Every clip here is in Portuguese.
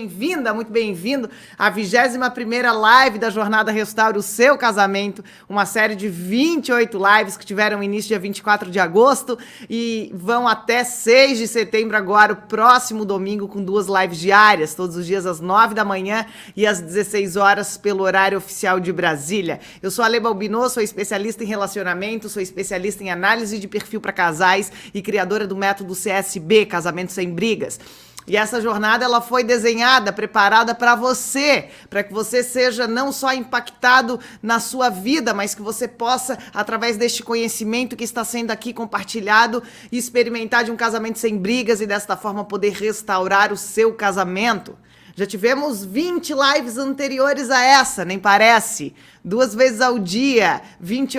bem-vinda, muito bem-vindo à 21ª live da Jornada Restaure o Seu Casamento, uma série de 28 lives que tiveram início dia 24 de agosto e vão até 6 de setembro agora, o próximo domingo, com 2 lives diárias, todos os dias às 9 da manhã e às 16 horas pelo horário oficial de Brasília. Eu sou a Ale Balbinot, sou especialista em relacionamento, sou especialista em análise de perfil para casais e criadora do método CSB, Casamento Sem Brigas. E essa jornada ela foi desenhada, preparada para você, para que você seja não só impactado na sua vida, mas que você possa, através deste conhecimento que está sendo aqui compartilhado, experimentar de um casamento sem brigas e desta forma poder restaurar o seu casamento. Já tivemos 20 lives anteriores a essa, nem parece? 2 vezes ao dia, 20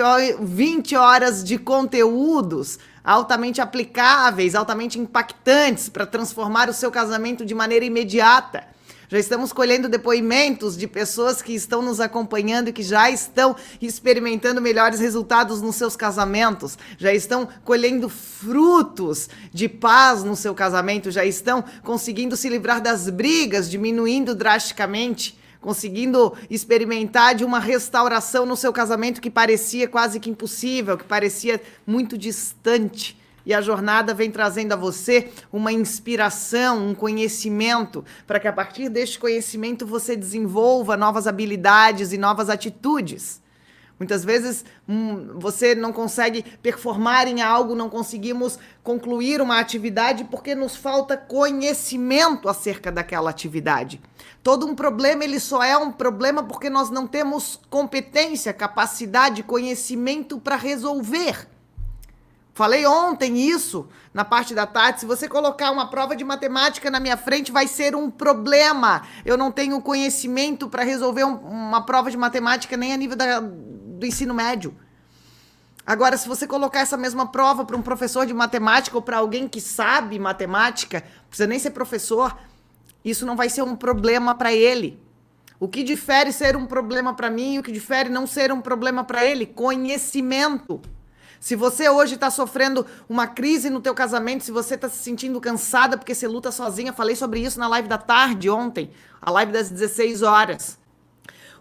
horas de conteúdos altamente aplicáveis, altamente impactantes para transformar o seu casamento de maneira imediata. Já estamos colhendo depoimentos de pessoas que estão nos acompanhando e que já estão experimentando melhores resultados nos seus casamentos, já estão colhendo frutos de paz no seu casamento, já estão conseguindo se livrar das brigas, diminuindo drasticamente, conseguindo experimentar de uma restauração no seu casamento que parecia quase que impossível, que parecia muito distante. E a jornada vem trazendo a você uma inspiração, um conhecimento, para que a partir deste conhecimento você desenvolva novas habilidades e novas atitudes. Muitas vezes você não consegue performar em algo, não conseguimos concluir uma atividade porque nos falta conhecimento acerca daquela atividade. Todo um problema ele só é um problema porque nós não temos competência, capacidade, conhecimento para resolver. Falei ontem isso na parte da tarde. Se você colocar uma prova de matemática na minha frente, vai ser um problema. Eu não tenho conhecimento para resolver uma prova de matemática nem a nível do ensino médio. Agora, se você colocar essa mesma prova para um professor de matemática ou para alguém que sabe matemática, não precisa nem ser professor, isso não vai ser um problema para ele. O que difere ser um problema para mim e o que difere não ser um problema para ele? Conhecimento. Se você hoje está sofrendo uma crise no teu casamento, se você está se sentindo cansada porque você luta sozinha, falei sobre isso na live da tarde ontem, a live das 16 horas.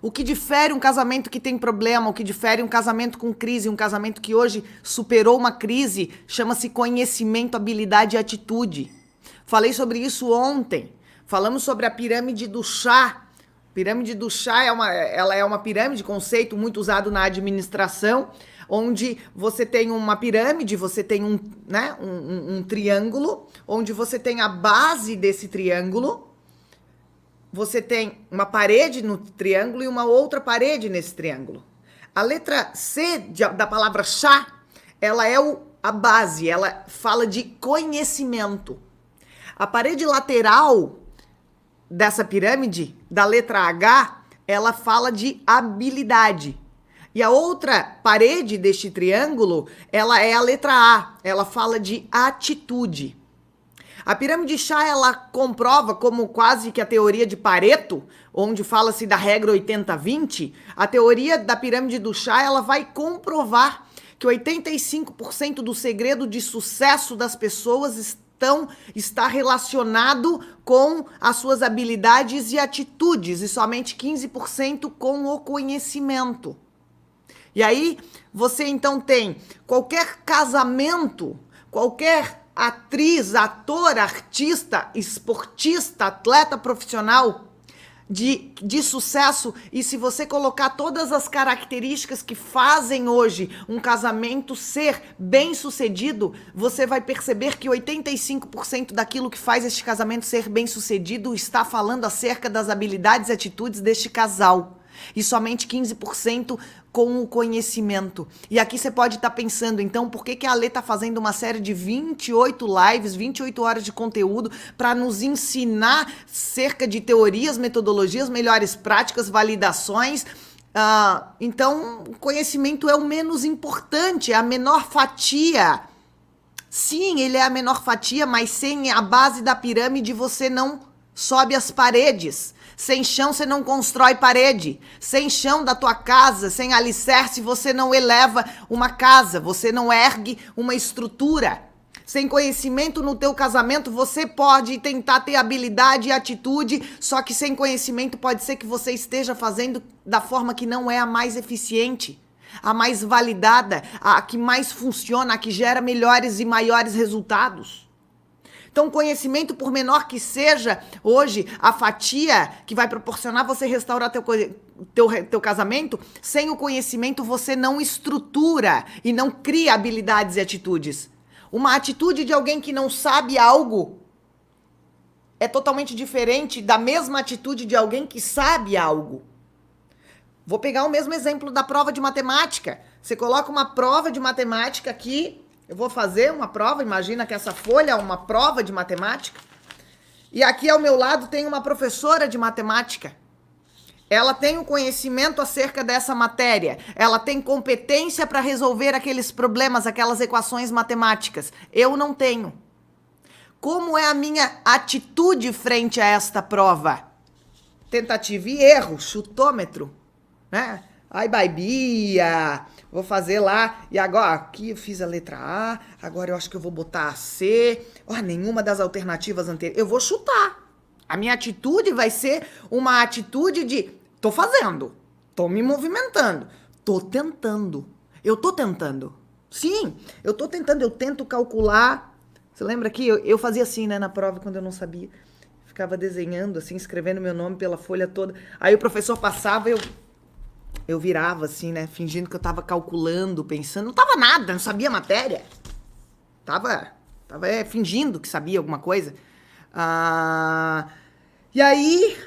O que difere um casamento que tem problema, o que difere um casamento com crise, um casamento que hoje superou uma crise, chama-se conhecimento, habilidade e atitude. Falei sobre isso ontem. Falamos sobre a pirâmide do chá. A pirâmide do chá ela é uma pirâmide, conceito muito usado na administração, onde você tem uma pirâmide, você tem um triângulo, onde você tem a base desse triângulo, você tem uma parede no triângulo e uma outra parede nesse triângulo. A letra C da palavra chá, ela é a base, ela fala de conhecimento. A parede lateral dessa pirâmide, da letra H, ela fala de habilidade. E a outra parede deste triângulo, ela é a letra A, ela fala de atitude. A pirâmide chá, ela comprova, como quase que a teoria de Pareto, onde fala-se da regra 80-20, a teoria da pirâmide do chá, ela vai comprovar que 85% do segredo de sucesso das pessoas está relacionado com as suas habilidades e atitudes, e somente 15% com o conhecimento. E aí, você então tem qualquer casamento, qualquer atriz, ator, artista, esportista, atleta profissional de sucesso, e se você colocar todas as características que fazem hoje um casamento ser bem-sucedido, você vai perceber que 85% daquilo que faz este casamento ser bem-sucedido está falando acerca das habilidades e atitudes deste casal. E somente 15% com o conhecimento. E aqui você pode estar pensando, então, por que a Ale está fazendo uma série de 28 lives, 28 horas de conteúdo para nos ensinar cerca de teorias, metodologias, melhores práticas, validações? Então, o conhecimento é o menos importante, é a menor fatia. Sim, ele é a menor fatia, mas sem a base da pirâmide você não sobe as paredes. Sem chão você não constrói parede. Sem chão da tua casa, sem alicerce, você não eleva uma casa, você não ergue uma estrutura. Sem conhecimento no teu casamento, você pode tentar ter habilidade e atitude, só que sem conhecimento pode ser que você esteja fazendo da forma que não é a mais eficiente, a mais validada, a que mais funciona, a que gera melhores e maiores resultados. Então, conhecimento, por menor que seja, hoje, a fatia que vai proporcionar você restaurar teu casamento, sem o conhecimento você não estrutura e não cria habilidades e atitudes. Uma atitude de alguém que não sabe algo é totalmente diferente da mesma atitude de alguém que sabe algo. Vou pegar o mesmo exemplo da prova de matemática. Você coloca uma prova de matemática aqui. Eu vou fazer uma prova, imagina que essa folha é uma prova de matemática. E aqui ao meu lado tem uma professora de matemática. Ela tem o conhecimento acerca dessa matéria. Ela tem competência para resolver aqueles problemas, aquelas equações matemáticas. Eu não tenho. Como é a minha atitude frente a esta prova? Tentativa e erro, chutômetro, né? Ai, Bia, vou fazer lá, e agora aqui eu fiz a letra A, agora eu acho que eu vou botar a C, nenhuma das alternativas anteriores, eu vou chutar. A minha atitude vai ser uma atitude de, tô fazendo, tô me movimentando, tô tentando, eu tô tentando. Sim, eu tô tentando, eu tento calcular. Você lembra que eu fazia assim, né, na prova quando eu não sabia, ficava desenhando assim, escrevendo meu nome pela folha toda, aí o professor passava, eu virava assim, né, fingindo que eu tava calculando, pensando, não tava nada, não sabia matéria. Tava fingindo que sabia alguma coisa. E aí,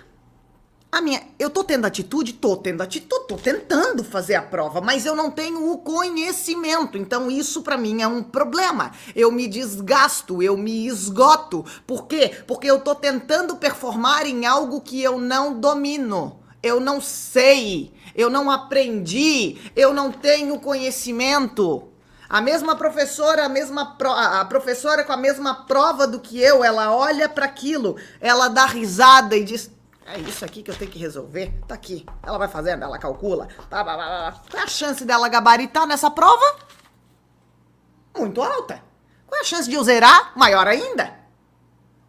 eu tô tendo atitude, tô tentando fazer a prova, mas eu não tenho o conhecimento, então isso pra mim é um problema. Eu me desgasto, eu me esgoto. Por quê? Porque eu tô tentando performar em algo que eu não domino. Eu não sei, eu não aprendi, eu não tenho conhecimento. A mesma professora, a professora com a mesma prova do que eu, ela olha para aquilo, ela dá risada e diz, é isso aqui que eu tenho que resolver, tá aqui. Ela vai fazendo, ela calcula, Qual é a chance dela gabaritar nessa prova? Muito alta. Qual é a chance de eu zerar? Maior ainda.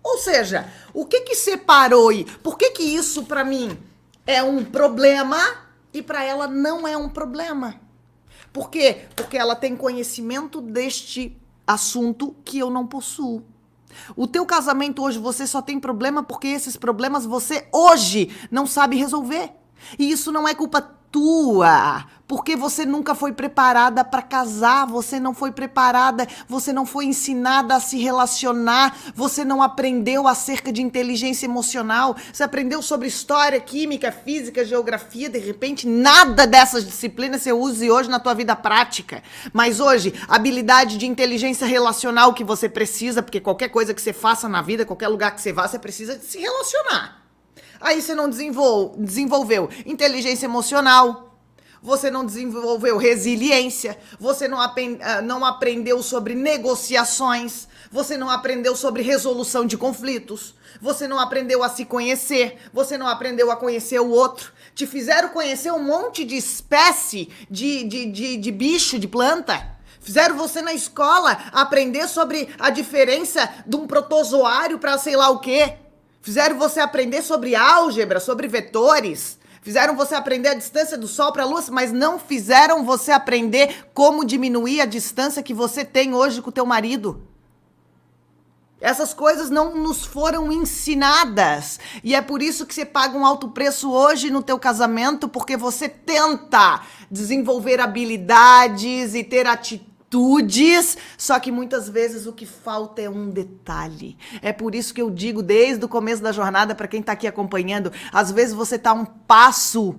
Ou seja, o que separou aí? Por que isso para mim é um problema e para ela não é um problema? Por quê? Porque ela tem conhecimento deste assunto que eu não possuo. O teu casamento hoje, você só tem problema porque esses problemas você hoje não sabe resolver. E isso não é culpa tua, porque você nunca foi preparada para casar, você não foi preparada, você não foi ensinada a se relacionar, você não aprendeu acerca de inteligência emocional, você aprendeu sobre história, química, física, geografia, de repente nada dessas disciplinas você use hoje na tua vida prática. Mas hoje, habilidade de inteligência relacional que você precisa, porque qualquer coisa que você faça na vida, qualquer lugar que você vá, você precisa de se relacionar. Aí você não desenvolveu inteligência emocional, você não desenvolveu resiliência, você não aprendeu sobre negociações, você não aprendeu sobre resolução de conflitos, você não aprendeu a se conhecer, você não aprendeu a conhecer o outro. Te fizeram conhecer um monte de espécie de bicho, de planta. Fizeram você na escola aprender sobre a diferença de um protozoário para sei lá o quê. Fizeram você aprender sobre álgebra, sobre vetores. Fizeram você aprender a distância do Sol para a Lua, mas não fizeram você aprender como diminuir a distância que você tem hoje com o teu marido. Essas coisas não nos foram ensinadas. E é por isso que você paga um alto preço hoje no teu casamento, porque você tenta desenvolver habilidades e ter atitudes, só que muitas vezes o que falta é um detalhe. É por isso que eu digo desde o começo da jornada, para quem tá aqui acompanhando, às vezes você tá um passo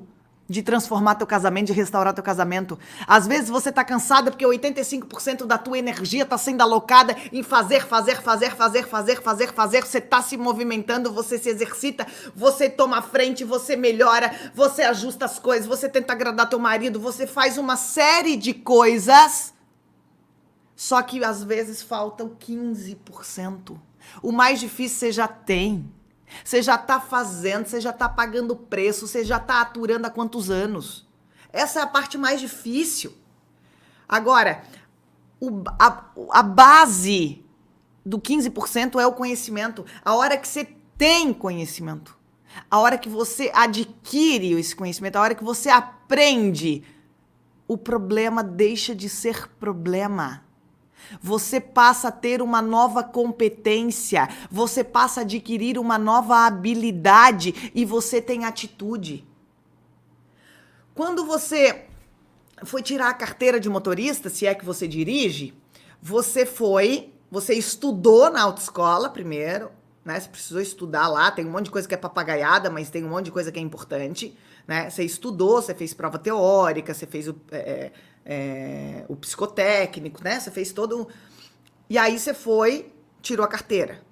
de transformar teu casamento, de restaurar teu casamento. Às vezes você tá cansada porque 85% da tua energia tá sendo alocada em fazer. Você tá se movimentando, você se exercita, você toma a frente, você melhora, você ajusta as coisas, você tenta agradar teu marido, você faz uma série de coisas. Só que às vezes faltam 15%. O mais difícil você já tem. Você já tá fazendo, você já tá pagando preço, você já tá aturando há quantos anos? Essa é a parte mais difícil. Agora, a base do 15% é o conhecimento. A hora que você tem conhecimento, a hora que você adquire esse conhecimento, a hora que você aprende, o problema deixa de ser problema. Você passa a ter uma nova competência, você passa a adquirir uma nova habilidade e você tem atitude. Quando você foi tirar a carteira de motorista, se é que você dirige, você estudou na autoescola primeiro, né? Você precisou estudar lá, tem um monte de coisa que é papagaiada, mas tem um monte de coisa que é importante, né? Você estudou, você fez prova teórica, você fez o psicotécnico, né? Você fez todo... E aí você tirou a carteira.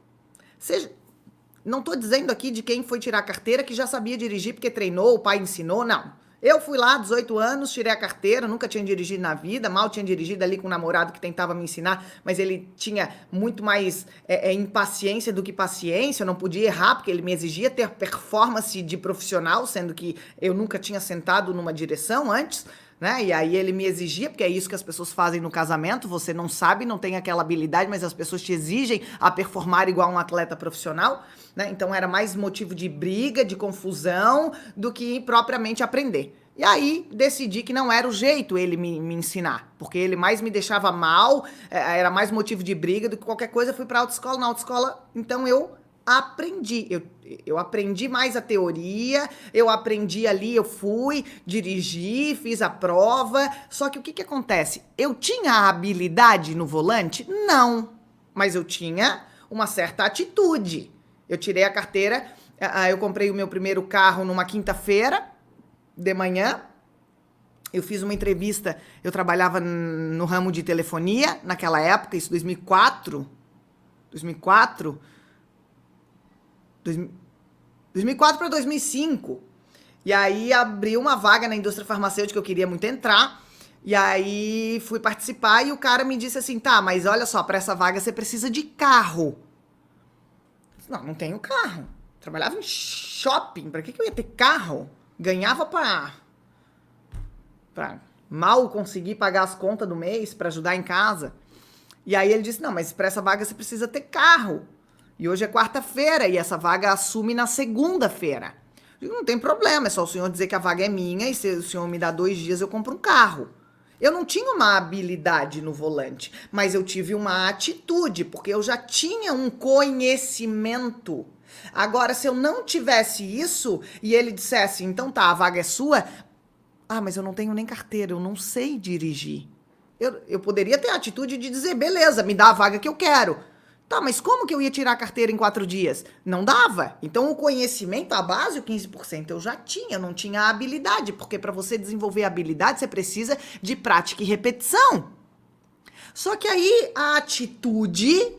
Não tô dizendo aqui de quem foi tirar a carteira que já sabia dirigir porque treinou, o pai ensinou, não. Eu fui lá, 18 anos, tirei a carteira, nunca tinha dirigido na vida, mal tinha dirigido ali com um namorado que tentava me ensinar, mas ele tinha muito mais impaciência do que paciência, eu não podia errar, porque ele me exigia ter performance de profissional, sendo que eu nunca tinha sentado numa direção antes, né? E aí ele me exigia, porque é isso que as pessoas fazem no casamento, você não sabe, não tem aquela habilidade, mas as pessoas te exigem a performar igual um atleta profissional, né? Então era mais motivo de briga, de confusão, do que propriamente aprender. E aí decidi que não era o jeito ele me ensinar, porque ele mais me deixava mal, era mais motivo de briga do que qualquer coisa. Eu fui pra autoescola, na autoescola, então eu aprendi, eu aprendi mais a teoria, eu aprendi ali, eu fui, dirigi, fiz a prova, só que o que acontece? Eu tinha a habilidade no volante? Não, mas eu tinha uma certa atitude. Eu tirei a carteira, eu comprei o meu primeiro carro numa quinta-feira de manhã, eu fiz uma entrevista, eu trabalhava no ramo de telefonia naquela época, isso 2004 para 2005. E aí abriu uma vaga na indústria farmacêutica que eu queria muito entrar. E aí fui participar e o cara me disse assim, tá, mas olha só, para essa vaga você precisa de carro. Não tenho carro. Trabalhava em shopping, para que eu ia ter carro? Ganhava pra mal conseguir pagar as contas do mês, para ajudar em casa. E aí ele disse, não, mas para essa vaga você precisa ter carro. E hoje é quarta-feira e essa vaga assume na segunda-feira. Não tem problema, é só o senhor dizer que a vaga é minha e se o senhor me dá 2 dias eu compro um carro. Eu não tinha uma habilidade no volante, mas eu tive uma atitude, porque eu já tinha um conhecimento. Agora, se eu não tivesse isso e ele dissesse, então tá, a vaga é sua, mas eu não tenho nem carteira, eu não sei dirigir. Eu poderia ter a atitude de dizer, beleza, me dá a vaga que eu quero. Tá, mas como que eu ia tirar a carteira em 4 dias? Não dava. Então o conhecimento, a base, o 15% eu já tinha, eu não tinha a habilidade, porque para você desenvolver a habilidade você precisa de prática e repetição. Só que aí a atitude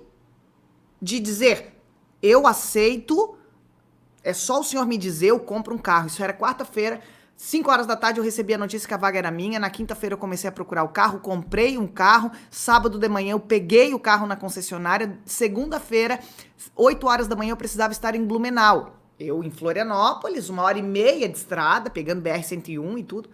de dizer, eu aceito, é só o senhor me dizer, eu compro um carro. Isso era quarta-feira, 5 horas da tarde eu recebi a notícia que a vaga era minha, na quinta-feira eu comecei a procurar o carro, comprei um carro, sábado de manhã eu peguei o carro na concessionária, segunda-feira, 8 horas da manhã eu precisava estar em Blumenau. Eu em Florianópolis, 1h30 de estrada, pegando BR-101 e tudo,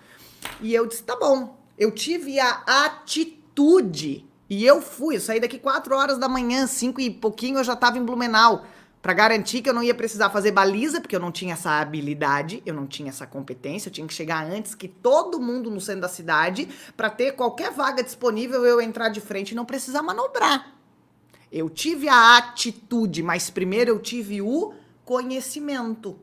e eu disse, tá bom, eu tive a atitude, e eu saí daqui 4 horas da manhã, 5 e pouquinho eu já estava em Blumenau, para garantir que eu não ia precisar fazer baliza, porque eu não tinha essa habilidade, eu não tinha essa competência, eu tinha que chegar antes que todo mundo no centro da cidade, para ter qualquer vaga disponível, eu entrar de frente e não precisar manobrar. Eu tive a atitude, mas primeiro eu tive o conhecimento.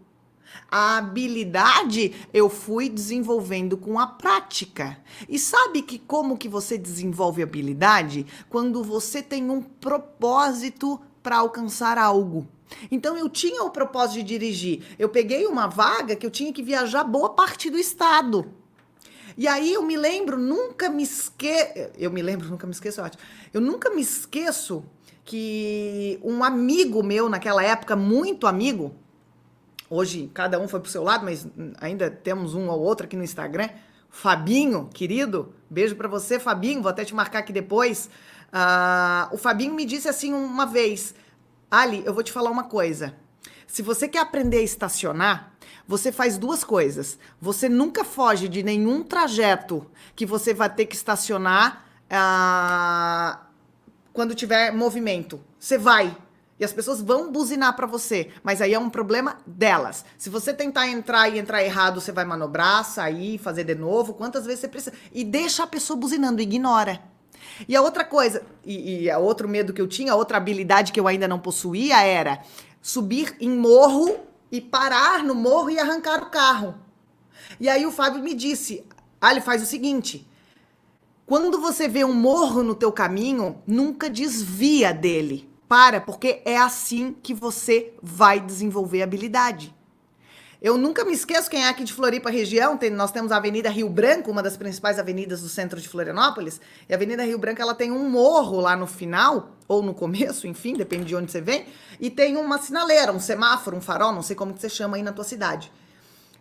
A habilidade eu fui desenvolvendo com a prática. E sabe como que você desenvolve habilidade? Quando você tem um propósito para alcançar algo. Então eu tinha o propósito de dirigir. Eu peguei uma vaga que eu tinha que viajar boa parte do estado. E aí eu me lembro, nunca me esqueço. Eu nunca me esqueço que um amigo meu naquela época, muito amigo, hoje cada um foi pro seu lado, mas ainda temos um ou outro aqui no Instagram, Fabinho, querido, beijo pra você, Fabinho, vou até te marcar aqui depois. O Fabinho me disse assim uma vez, Ali, eu vou te falar uma coisa. Se você quer aprender a estacionar, você faz 2 coisas. Você nunca foge de nenhum trajeto que você vai ter que estacionar quando tiver movimento. Você vai. E as pessoas vão buzinar pra você. Mas aí é um problema delas. Se você tentar entrar e entrar errado, você vai manobrar, sair, fazer de novo. Quantas vezes você precisa. E deixa a pessoa buzinando, ignora. E a outra coisa, e a outro medo que eu tinha, a outra habilidade que eu ainda não possuía era subir em morro e parar no morro e arrancar o carro. E aí o Fábio me disse, ele faz o seguinte, quando você vê um morro no teu caminho, nunca desvia dele. Para, porque é assim que você vai desenvolver habilidade. Eu nunca me esqueço, quem é aqui de Floripa região, nós temos a Avenida Rio Branco, uma das principais avenidas do centro de Florianópolis, e a Avenida Rio Branco ela tem um morro lá no final, ou no começo, enfim, depende de onde você vem, e tem uma sinaleira, um semáforo, um farol, não sei como que você chama aí na tua cidade.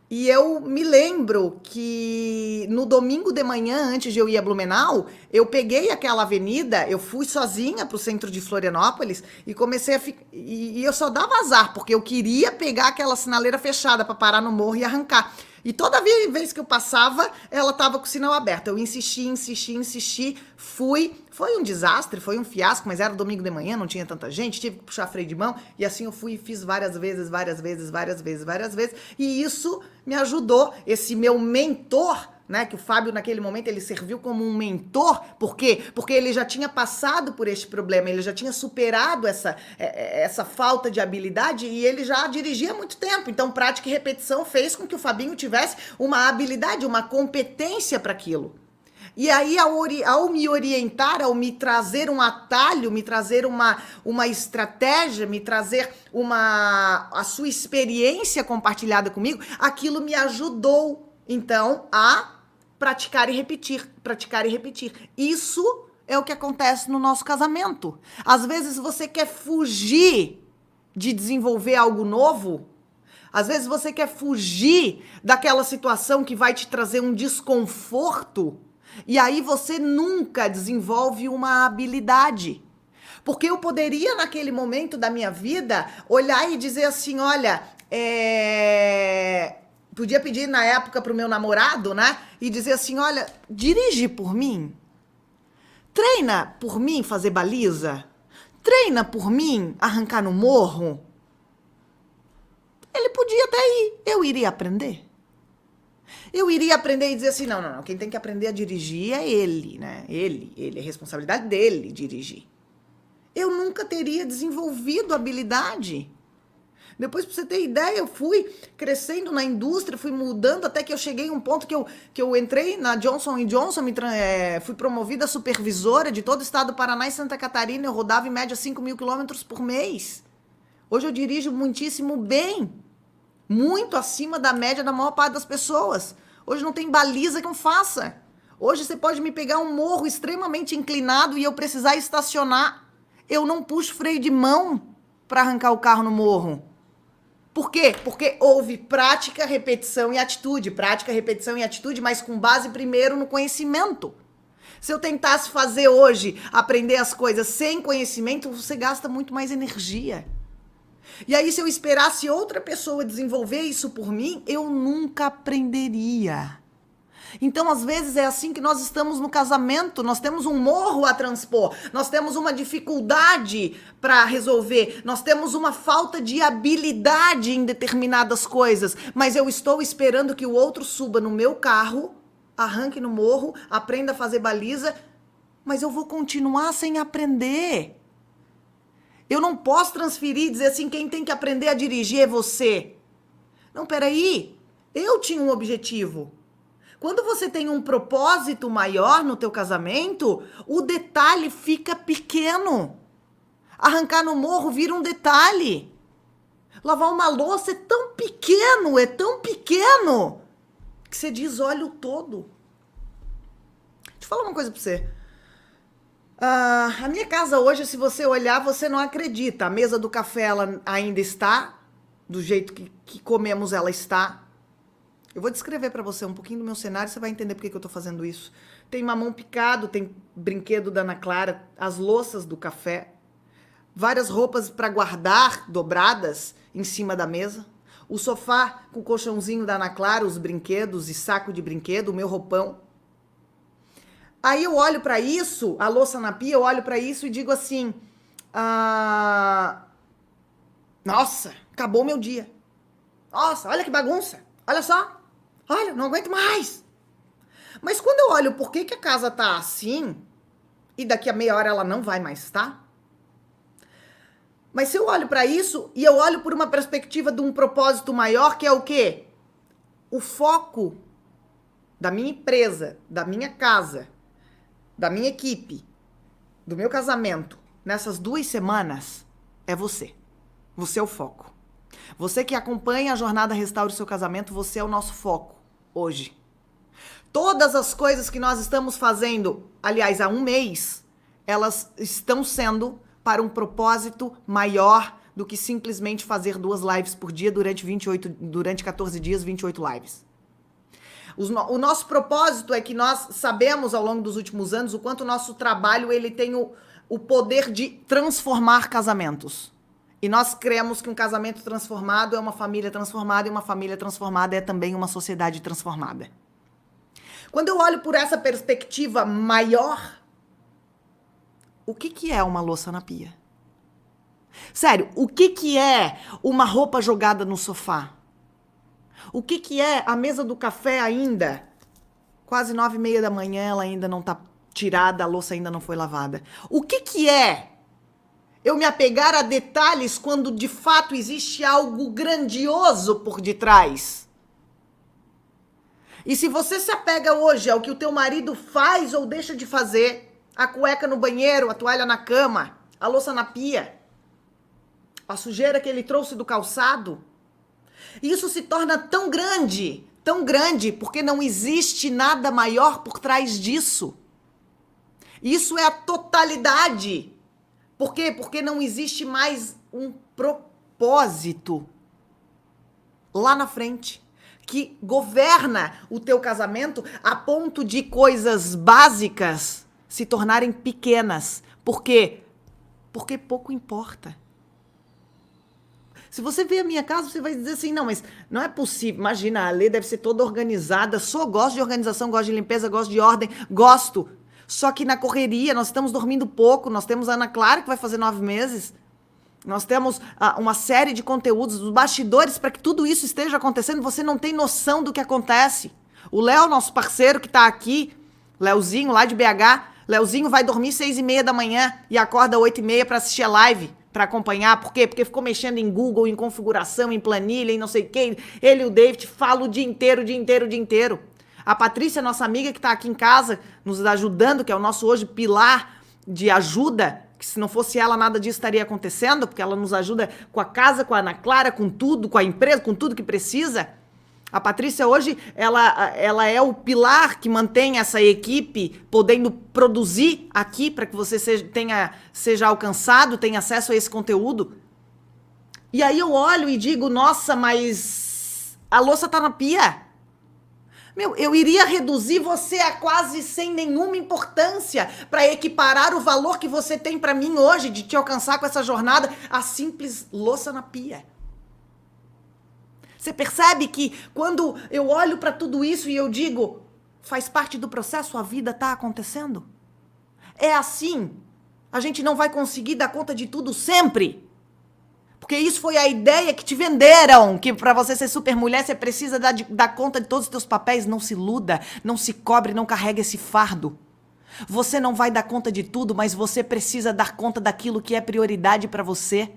E eu me lembro que no domingo de manhã, antes de eu ir a Blumenau, eu peguei aquela avenida, eu fui sozinha pro centro de Florianópolis e comecei a ficar. E eu só dava azar, porque eu queria pegar aquela sinaleira fechada para parar no morro e arrancar. E toda vez que eu passava, ela tava com o sinal aberto. Eu insisti, fui. Foi um desastre, foi um fiasco, mas era domingo de manhã, não tinha tanta gente, tive que puxar freio de mão. E assim eu fui e fiz várias vezes. E isso me ajudou. Esse meu mentor, né, que o Fábio naquele momento ele serviu como um mentor, por quê? Porque ele já tinha passado por este problema, ele já tinha superado essa falta de habilidade e ele já dirigia há muito tempo, então prática e repetição fez com que o Fabinho tivesse uma habilidade, uma competência para aquilo. E aí, ao me orientar, ao me trazer um atalho, me trazer uma estratégia, me trazer a sua experiência compartilhada comigo, aquilo me ajudou, então, a praticar e repetir, praticar e repetir. Isso é o que acontece no nosso casamento. Às vezes você quer fugir de desenvolver algo novo, às vezes você quer fugir daquela situação que vai te trazer um desconforto, e aí você nunca desenvolve uma habilidade. Porque eu poderia, naquele momento da minha vida, olhar e dizer assim, olha, podia pedir na época pro meu namorado, né? E dizer assim, olha, dirige por mim. Treina por mim fazer baliza. Treina por mim arrancar no morro. Ele podia até ir. Eu iria aprender. Eu iria aprender e dizer assim, não, quem tem que aprender a dirigir é ele, né? Ele, é responsabilidade dele dirigir. Eu nunca teria desenvolvido habilidade. Depois, pra você ter ideia, eu fui crescendo na indústria, fui mudando até que eu cheguei a um ponto que eu entrei na Johnson & Johnson, fui promovida a supervisora de todo o estado do Paraná e Santa Catarina, eu rodava em média 5 mil quilômetros por mês. Hoje eu dirijo muitíssimo bem, muito acima da média da maior parte das pessoas. Hoje não tem baliza que não faça. Hoje você pode me pegar um morro extremamente inclinado e eu precisar estacionar. Eu não puxo freio de mão para arrancar o carro no morro. Por quê? Porque houve prática, repetição e atitude. Prática, repetição e atitude, mas com base primeiro no conhecimento. Se eu tentasse fazer hoje, aprender as coisas sem conhecimento, você gasta muito mais energia. E aí, se eu esperasse outra pessoa desenvolver isso por mim, eu nunca aprenderia. Então, às vezes, é assim que nós estamos no casamento, nós temos um morro a transpor, nós temos uma dificuldade para resolver, nós temos uma falta de habilidade em determinadas coisas, mas eu estou esperando que o outro suba no meu carro, arranque no morro, aprenda a fazer baliza, mas eu vou continuar sem aprender. Eu não posso transferir e dizer assim, quem tem que aprender a dirigir é você. Não, peraí, eu tinha um objetivo. Quando você tem um propósito maior no teu casamento, o detalhe fica pequeno. Arrancar no morro vira um detalhe. Lavar uma louça é tão pequeno, que você diz, olha o todo. Deixa eu falar uma coisa pra você. A minha casa hoje, se você olhar, você não acredita. A mesa do café, ela ainda está, do jeito que comemos, ela está. Eu vou descrever para você um pouquinho do meu cenário, você vai entender por que eu tô fazendo isso. Tem mamão picado, tem brinquedo da Ana Clara, as louças do café, várias roupas para guardar dobradas em cima da mesa, o sofá com o colchãozinho da Ana Clara, os brinquedos e saco de brinquedo, o meu roupão. Aí eu olho pra isso, a louça na pia, eu olho pra isso e digo assim, nossa, acabou meu dia. Nossa, olha que bagunça. Olha só. Olha, não aguento mais. Mas quando eu olho por que a casa tá assim, e daqui a meia hora ela não vai mais estar, mas se eu olho pra isso e eu olho por uma perspectiva de um propósito maior, que é o quê? O foco da minha empresa, da minha casa, da minha equipe, do meu casamento, nessas 2 semanas, é você. Você é o foco. Você que acompanha a jornada Restaure o Seu Casamento, você é o nosso foco hoje. Todas as coisas que nós estamos fazendo, aliás, há um mês, elas estão sendo para um propósito maior do que simplesmente fazer 2 lives por dia durante 14 dias, 28 lives. O nosso propósito é que nós sabemos ao longo dos últimos anos o quanto o nosso trabalho ele tem o poder de transformar casamentos. E nós cremos que um casamento transformado é uma família transformada, e uma família transformada é também uma sociedade transformada. Quando eu olho por essa perspectiva maior, o que é uma louça na pia? Sério, o que é uma roupa jogada no sofá? O que é a mesa do café ainda? Quase 9h30 da manhã, ela ainda não tá tirada, a louça ainda não foi lavada. O que é eu me apegar a detalhes quando de fato existe algo grandioso por detrás? E se você se apega hoje ao que o teu marido faz ou deixa de fazer, a cueca no banheiro, a toalha na cama, a louça na pia, a sujeira que ele trouxe do calçado, isso se torna tão grande, porque não existe nada maior por trás disso. Isso é a totalidade. Por quê? Porque não existe mais um propósito lá na frente que governa o teu casamento a ponto de coisas básicas se tornarem pequenas. Por quê? Porque pouco importa. Se você vê a minha casa, você vai dizer assim, não, mas não é possível. Imagina, a Lê deve ser toda organizada. Gosto de organização, gosto de limpeza, gosto de ordem, gosto. Só que na correria, nós estamos dormindo pouco, nós temos a Ana Clara, que vai fazer 9 meses. Nós temos uma série de conteúdos, dos bastidores, para que tudo isso esteja acontecendo. Você não tem noção do que acontece. O Léo, nosso parceiro que está aqui, Léozinho, lá de BH, Léozinho vai dormir 6h30 da manhã e acorda 8h30 para assistir a live, para acompanhar. Por quê? Porque ficou mexendo em Google, em configuração, em planilha, em não sei o quê. Ele e o David falam o dia inteiro, o dia inteiro, o dia inteiro. A Patrícia, nossa amiga que está aqui em casa, nos ajudando, que é o nosso hoje pilar de ajuda, que se não fosse ela, nada disso estaria acontecendo, porque ela nos ajuda com a casa, com a Ana Clara, com tudo, com a empresa, com tudo que precisa. A Patrícia hoje, ela é o pilar que mantém essa equipe podendo produzir aqui para que você seja alcançado, tenha acesso a esse conteúdo. E aí eu olho e digo, nossa, mas a louça tá na pia. Meu, eu iria reduzir você a quase sem nenhuma importância para equiparar o valor que você tem para mim hoje de te alcançar com essa jornada a simples louça na pia. Você percebe que quando eu olho para tudo isso e eu digo, faz parte do processo, a vida está acontecendo? É assim. A gente não vai conseguir dar conta de tudo sempre. Porque isso foi a ideia que te venderam, que para você ser super mulher, você precisa dar conta de todos os teus papéis. Não se iluda, não se cobre, não carregue esse fardo. Você não vai dar conta de tudo, mas você precisa dar conta daquilo que é prioridade para você.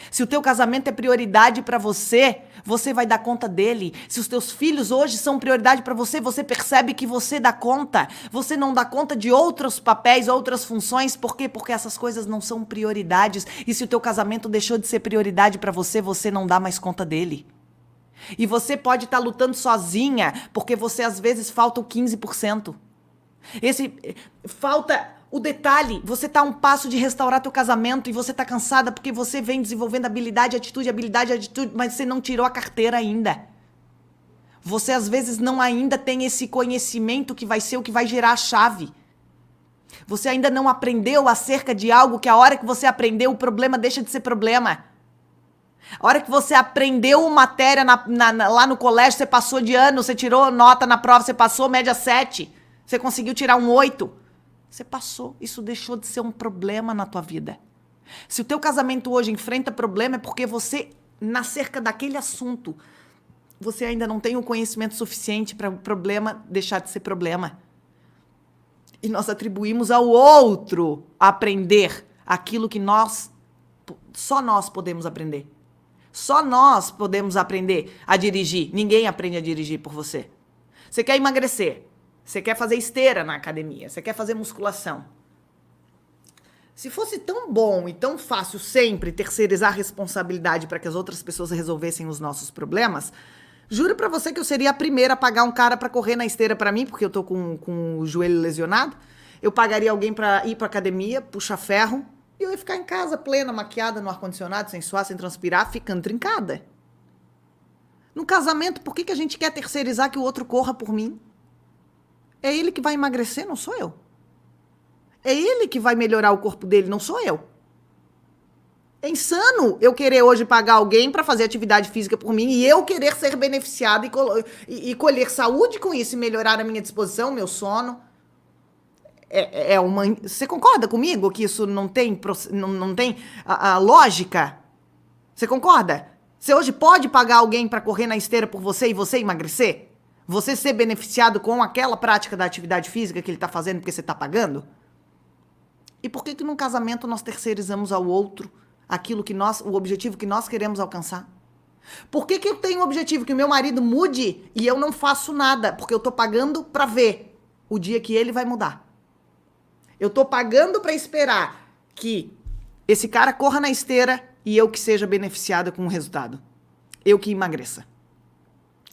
Se o teu casamento é prioridade para você, você vai dar conta dele. Se os teus filhos hoje são prioridade para você, você percebe que você dá conta. Você não dá conta de outros papéis, outras funções. Por quê? Porque essas coisas não são prioridades. E se o teu casamento deixou de ser prioridade para você, você não dá mais conta dele. E você pode estar lutando sozinha, porque você às vezes falta o 15%. Falta o detalhe, você tá a um passo de restaurar teu casamento e você tá cansada porque você vem desenvolvendo habilidade, atitude, mas você não tirou a carteira ainda. Você às vezes não ainda tem esse conhecimento que vai ser o que vai gerar a chave. Você ainda não aprendeu acerca de algo que a hora que você aprendeu, o problema deixa de ser problema. A hora que você aprendeu matéria lá no colégio, você passou de ano, você tirou nota na prova, você passou média 7, você conseguiu tirar um 8. Você passou. Isso deixou de ser um problema na tua vida. Se o teu casamento hoje enfrenta problema, é porque você, na cerca daquele assunto, você ainda não tem o conhecimento suficiente para o problema deixar de ser problema. E nós atribuímos ao outro aprender aquilo que só nós podemos aprender. Só nós podemos aprender a dirigir. Ninguém aprende a dirigir por você. Você quer emagrecer. Você quer fazer esteira na academia. Você quer fazer musculação. Se fosse tão bom e tão fácil sempre terceirizar a responsabilidade para que as outras pessoas resolvessem os nossos problemas, juro pra você que eu seria a primeira a pagar um cara pra correr na esteira pra mim, porque eu tô com o joelho lesionado. Eu pagaria alguém pra ir pra academia, puxar ferro, e eu ia ficar em casa plena, maquiada no ar-condicionado, sem suar, sem transpirar, ficando trincada. No casamento, por que a gente quer terceirizar que o outro corra por mim? É ele que vai emagrecer, não sou eu. É ele que vai melhorar o corpo dele, não sou eu. É insano eu querer hoje pagar alguém para fazer atividade física por mim e eu querer ser beneficiada e colher saúde com isso e melhorar a minha disposição, meu sono. Você concorda comigo que isso não tem a lógica? Você concorda? Você hoje pode pagar alguém para correr na esteira por você e você emagrecer? Você ser beneficiado com aquela prática da atividade física que ele está fazendo porque você está pagando? E por que num casamento nós terceirizamos ao outro o objetivo que nós queremos alcançar? Por que eu tenho o objetivo que o meu marido mude e eu não faço nada? Porque eu tô pagando pra ver o dia que ele vai mudar. Eu tô pagando pra esperar que esse cara corra na esteira e eu que seja beneficiada com o resultado. Eu que emagreça.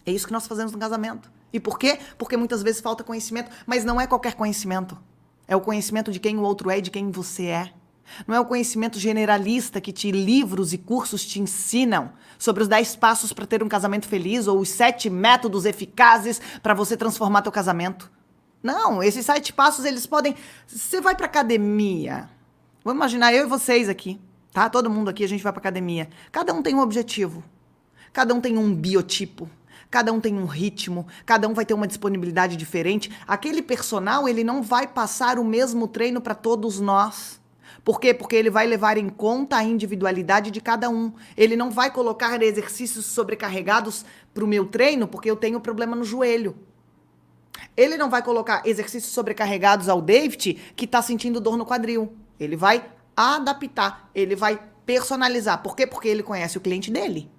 É isso que nós fazemos no casamento. E por quê? Porque muitas vezes falta conhecimento, mas não é qualquer conhecimento. É o conhecimento de quem o outro é e de quem você é. Não é o conhecimento generalista que livros e cursos te ensinam sobre os 10 passos para ter um casamento feliz ou os 7 métodos eficazes para você transformar teu casamento. Não, esses 7 passos, eles podem... Você vai pra academia. Vamos imaginar eu e vocês aqui, tá? Todo mundo aqui, a gente vai pra academia. Cada um tem um objetivo. Cada um tem um biotipo. Cada um tem um ritmo, cada um vai ter uma disponibilidade diferente. Aquele personal, ele não vai passar o mesmo treino para todos nós. Por quê? Porque ele vai levar em conta a individualidade de cada um. Ele não vai colocar exercícios sobrecarregados para o meu treino, porque eu tenho problema no joelho. Ele não vai colocar exercícios sobrecarregados ao David, que está sentindo dor no quadril. Ele vai adaptar, ele vai personalizar. Por quê? Porque ele conhece o cliente dele.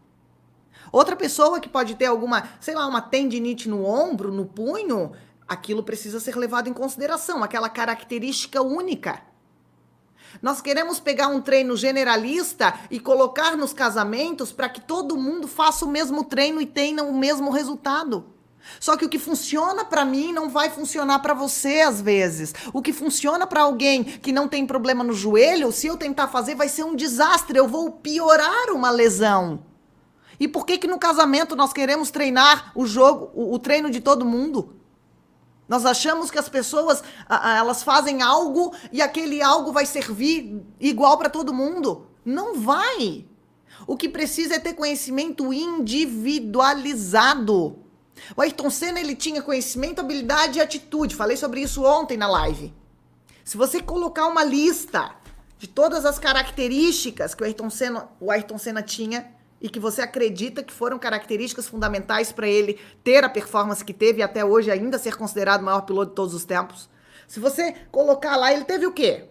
Outra pessoa que pode ter alguma, sei lá, uma tendinite no ombro, no punho, aquilo precisa ser levado em consideração, aquela característica única. Nós queremos pegar um treino generalista e colocar nos casamentos para que todo mundo faça o mesmo treino e tenha o mesmo resultado. Só que o que funciona para mim não vai funcionar para você às vezes. O que funciona para alguém que não tem problema no joelho, se eu tentar fazer, vai ser um desastre, eu vou piorar uma lesão. E por que no casamento nós queremos treinar o treino de todo mundo? Nós achamos que as pessoas, elas fazem algo e aquele algo vai servir igual para todo mundo. Não vai. O que precisa é ter conhecimento individualizado. O Ayrton Senna, ele tinha conhecimento, habilidade e atitude. Falei sobre isso ontem na live. Se você colocar uma lista de todas as características que o Ayrton Senna tinha, e que você acredita que foram características fundamentais para ele ter a performance que teve e até hoje ainda ser considerado o maior piloto de todos os tempos. Se você colocar lá, ele teve o quê?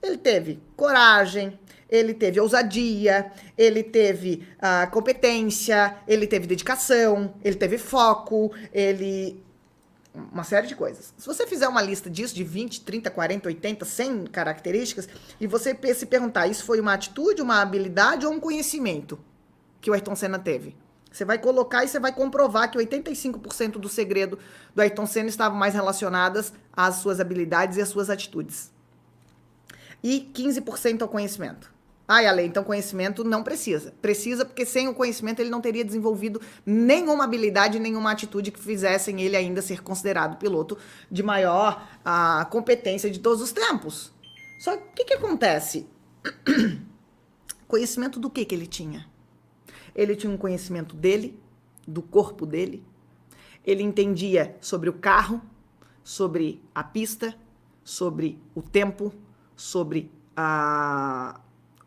Ele teve coragem, ele teve ousadia, ele teve competência, ele teve dedicação, ele teve foco, uma série de coisas. Se você fizer uma lista disso, de 20, 30, 40, 80, 100 características, e você se perguntar, isso foi uma atitude, uma habilidade ou um conhecimento que o Ayrton Senna teve? Você vai colocar e você vai comprovar que 85% do segredo do Ayrton Senna estavam mais relacionadas às suas habilidades e às suas atitudes. E 15% ao conhecimento. Ale, então conhecimento não precisa. Precisa porque sem o conhecimento ele não teria desenvolvido nenhuma habilidade, nenhuma atitude que fizessem ele ainda ser considerado piloto de maior competência de todos os tempos. Só que o que acontece? Conhecimento do que ele tinha? Ele tinha um conhecimento dele, do corpo dele. Ele entendia sobre o carro, sobre a pista, sobre o tempo, sobre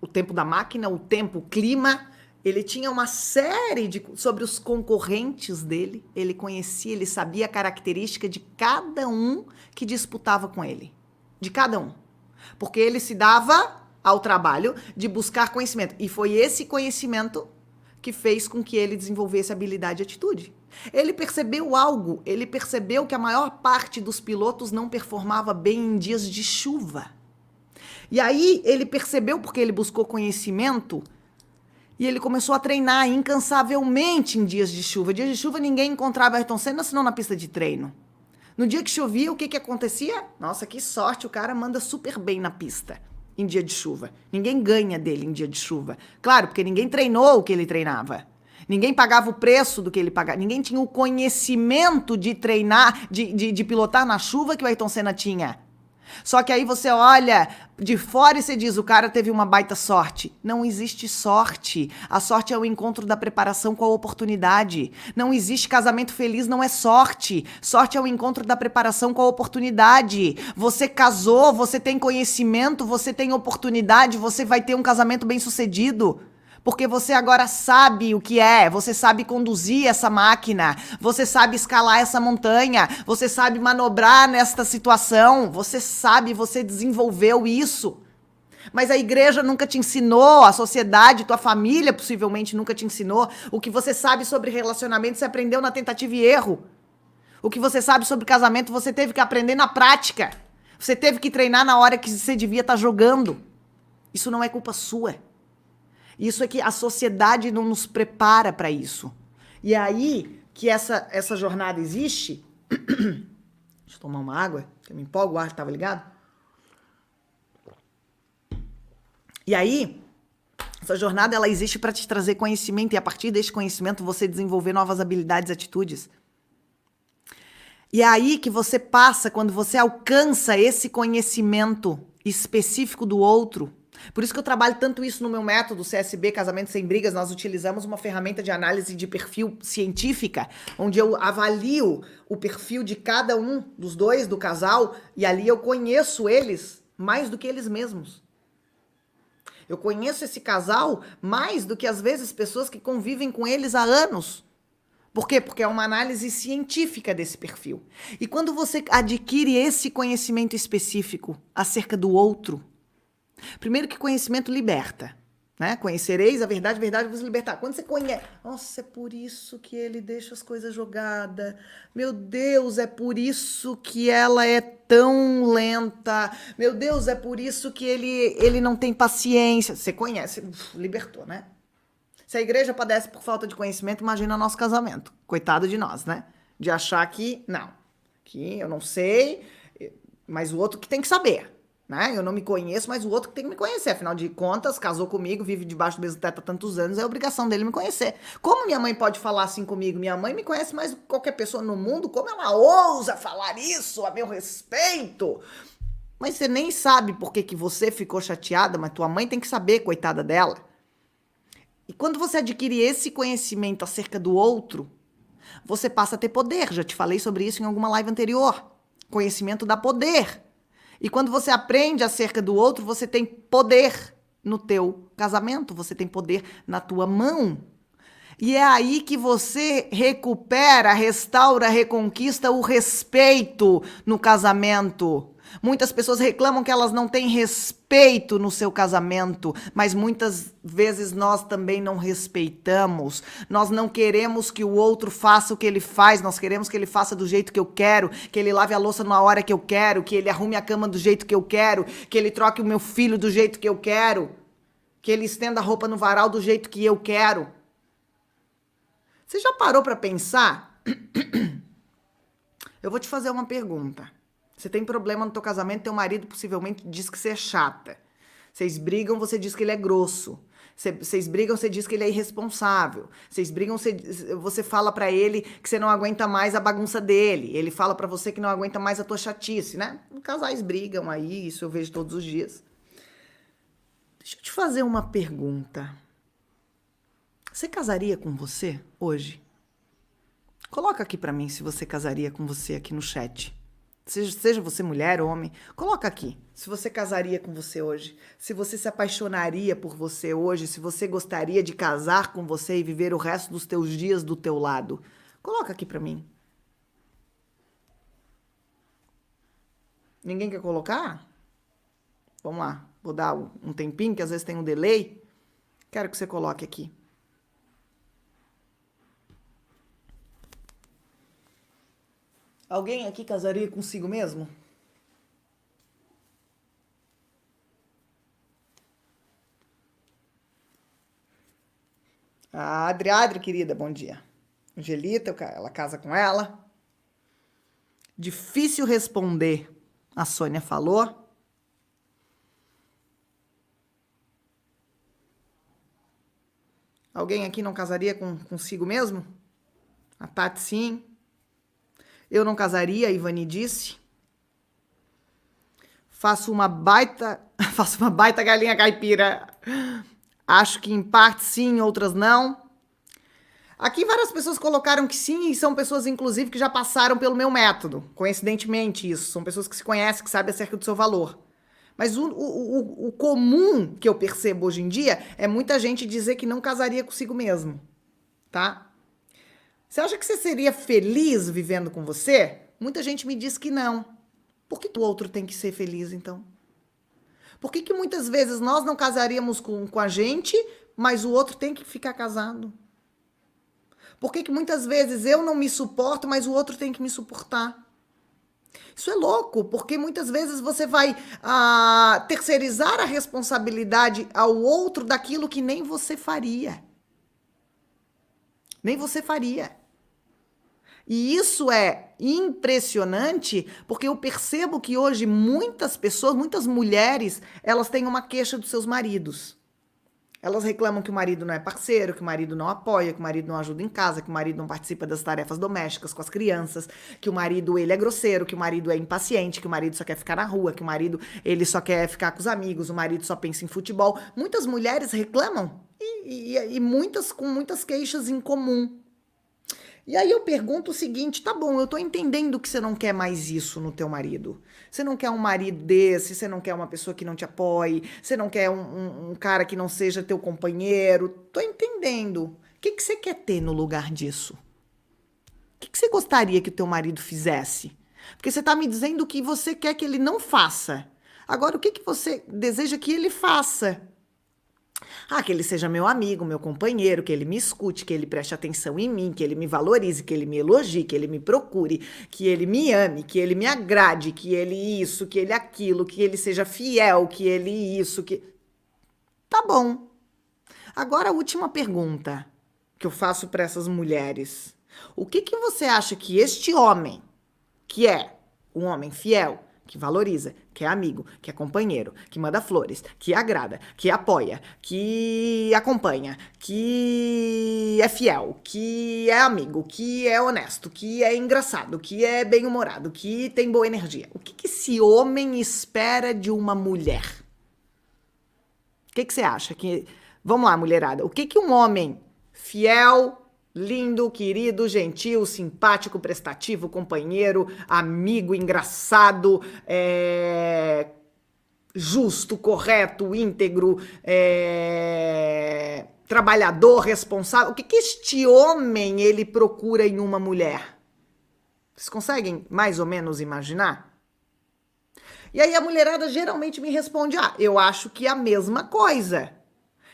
o tempo da máquina, o tempo, o clima. Ele tinha uma série sobre os concorrentes dele. Ele conhecia, ele sabia a característica de cada um que disputava com ele. De cada um. Porque ele se dava ao trabalho de buscar conhecimento. E foi esse conhecimento que fez com que ele desenvolvesse habilidade e atitude. Ele percebeu algo, ele percebeu que a maior parte dos pilotos não performava bem em dias de chuva. E aí ele percebeu, porque ele buscou conhecimento, e ele começou a treinar incansavelmente em dias de chuva. Dias de chuva ninguém encontrava Ayrton Senna senão na pista de treino. No dia que chovia, o que acontecia? Nossa, que sorte, o cara manda super bem na pista em dia de chuva. Ninguém ganha dele em dia de chuva. Claro, porque ninguém treinou o que ele treinava. Ninguém pagava o preço do que ele pagava. Ninguém tinha o conhecimento de treinar, de pilotar na chuva que o Ayrton Senna tinha. Só que aí você olha de fora e você diz, o cara teve uma baita sorte. Não existe sorte. A sorte é o encontro da preparação com a oportunidade. Não existe casamento feliz, não é sorte. Sorte é o encontro da preparação com a oportunidade. Você casou, você tem conhecimento, você tem oportunidade, você vai ter um casamento bem-sucedido. Porque você agora sabe o que é, você sabe conduzir essa máquina, você sabe escalar essa montanha, você sabe manobrar nesta situação, você sabe, você desenvolveu isso. Mas a igreja nunca te ensinou, a sociedade, tua família possivelmente nunca te ensinou. O que você sabe sobre relacionamento, você aprendeu na tentativa e erro. O que você sabe sobre casamento, você teve que aprender na prática. Você teve que treinar na hora que você devia estar jogando. Isso não é culpa sua. Isso é que a sociedade não nos prepara para isso. E é aí que essa jornada existe. Deixa eu tomar uma água, que eu me empolgo, o ar estava ligado. E aí, essa jornada ela existe para te trazer conhecimento e a partir deste conhecimento você desenvolver novas habilidades e atitudes. E é aí que você passa, quando você alcança esse conhecimento específico do outro. Por isso que eu trabalho tanto isso no meu método CSB, Casamento Sem Brigas. Nós utilizamos uma ferramenta de análise de perfil científica, onde eu avalio o perfil de cada um dos dois, do casal, e ali eu conheço eles mais do que eles mesmos. Eu conheço esse casal mais do que, às vezes, pessoas que convivem com eles há anos. Por quê? Porque é uma análise científica desse perfil. E quando você adquire esse conhecimento específico acerca do outro, primeiro que conhecimento liberta, né? Conhecereis a verdade vos libertar. Quando você conhece, nossa, é por isso que ele deixa as coisas jogadas. Meu Deus, é por isso que ela é tão lenta. Meu Deus, é por isso que ele não tem paciência. Você conhece, libertou, né? Se a igreja padece por falta de conhecimento, imagina nosso casamento. Coitado de nós, né? De achar que, não, que eu não sei, mas o outro que tem que saber. Né? Eu não me conheço, mas o outro que tem que me conhecer. Afinal de contas, casou comigo, vive debaixo do mesmo teto há tantos anos, é obrigação dele me conhecer. Como minha mãe pode falar assim comigo? Minha mãe me conhece mais do que qualquer pessoa no mundo. Como ela ousa falar isso a meu respeito? Mas você nem sabe por que você ficou chateada, mas tua mãe tem que saber, coitada dela. E quando você adquire esse conhecimento acerca do outro, você passa a ter poder. Já te falei sobre isso em alguma live anterior. Conhecimento dá poder. E quando você aprende acerca do outro, você tem poder no teu casamento, você tem poder na tua mão. E é aí que você recupera, restaura, reconquista o respeito no casamento. Muitas pessoas reclamam que elas não têm respeito no seu casamento, mas muitas vezes nós também não respeitamos. Nós não queremos que o outro faça o que ele faz, nós queremos que ele faça do jeito que eu quero, que ele lave a louça na hora que eu quero, que ele arrume a cama do jeito que eu quero, que ele troque o meu filho do jeito que eu quero, que ele estenda a roupa no varal do jeito que eu quero. Você já parou para pensar? Eu vou te fazer uma pergunta. Você tem problema no teu casamento, teu marido possivelmente diz que você é chata. Vocês brigam, você diz que ele é grosso. Vocês brigam, você diz que ele é irresponsável. Vocês brigam, você fala pra ele que você não aguenta mais a bagunça dele. Ele fala pra você que não aguenta mais a tua chatice, né? Casais brigam aí, isso eu vejo todos os dias. Deixa eu te fazer uma pergunta. Você casaria com você hoje? Coloca aqui pra mim se você casaria com você aqui no chat. seja você mulher ou homem, coloca aqui. Se você casaria com você hoje, se você se apaixonaria por você hoje, se você gostaria de casar com você e viver o resto dos teus dias do teu lado. Coloca aqui pra mim. Ninguém quer colocar? Vamos lá, vou dar um tempinho, que às vezes tem um delay. Quero que você coloque aqui. Alguém aqui casaria consigo mesmo? A Adri, querida, bom dia. Angelita, ela casa com ela. Difícil responder, a Sônia falou. Alguém aqui não casaria consigo mesmo? A Tati, sim. Eu não casaria, a Ivani disse. Faço uma baita galinha caipira. Acho que em parte sim, outras não. Aqui várias pessoas colocaram que sim, e são pessoas, inclusive, que já passaram pelo meu método. Coincidentemente, isso. São pessoas que se conhecem, que sabem acerca do seu valor. Mas o comum que eu percebo hoje em dia é muita gente dizer que não casaria consigo mesmo, tá? Você acha que você seria feliz vivendo com você? Muita gente me diz que não. Por que o outro tem que ser feliz, então? Por que muitas vezes nós não casaríamos com a gente, mas o outro tem que ficar casado? Por que muitas vezes eu não me suporto, mas o outro tem que me suportar? Isso é louco, porque muitas vezes você vai terceirizar a responsabilidade ao outro daquilo que nem você faria. Nem você faria. E isso é impressionante, porque eu percebo que hoje muitas pessoas, muitas mulheres, elas têm uma queixa dos seus maridos. Elas reclamam que o marido não é parceiro, que o marido não apoia, que o marido não ajuda em casa, que o marido não participa das tarefas domésticas com as crianças, que o marido, ele é grosseiro, que o marido é impaciente, que o marido só quer ficar na rua, que o marido, ele só quer ficar com os amigos, o marido só pensa em futebol. Muitas mulheres reclamam e muitas com muitas queixas em comum. E aí eu pergunto o seguinte, tá bom, eu tô entendendo que você não quer mais isso no teu marido. Você não quer um marido desse, você não quer uma pessoa que não te apoie, você não quer um cara que não seja teu companheiro. Tô entendendo. O que você quer ter no lugar disso? O que você gostaria que o teu marido fizesse? Porque você tá me dizendo que você quer que ele não faça. Agora, o que você deseja que ele faça? Que ele seja meu amigo, meu companheiro, que ele me escute, que ele preste atenção em mim, que ele me valorize, que ele me elogie, que ele me procure, que ele me ame, que ele me agrade, que ele isso, que ele aquilo, que ele seja fiel, que ele isso, que... Tá bom. Agora a última pergunta que eu faço para essas mulheres. O que você acha que este homem, que é um homem fiel, que valoriza, que é amigo, que é companheiro, que manda flores, que agrada, que apoia, que acompanha, que é fiel, que é amigo, que é honesto, que é engraçado, que é bem-humorado, que tem boa energia. O que esse homem espera de uma mulher? O que você acha? Vamos lá, mulherada. O que um homem fiel, lindo, querido, gentil, simpático, prestativo, companheiro, amigo, engraçado, justo, correto, íntegro, trabalhador, responsável. O que este homem ele procura em uma mulher? Vocês conseguem mais ou menos imaginar? E aí a mulherada geralmente me responde, eu acho que é a mesma coisa.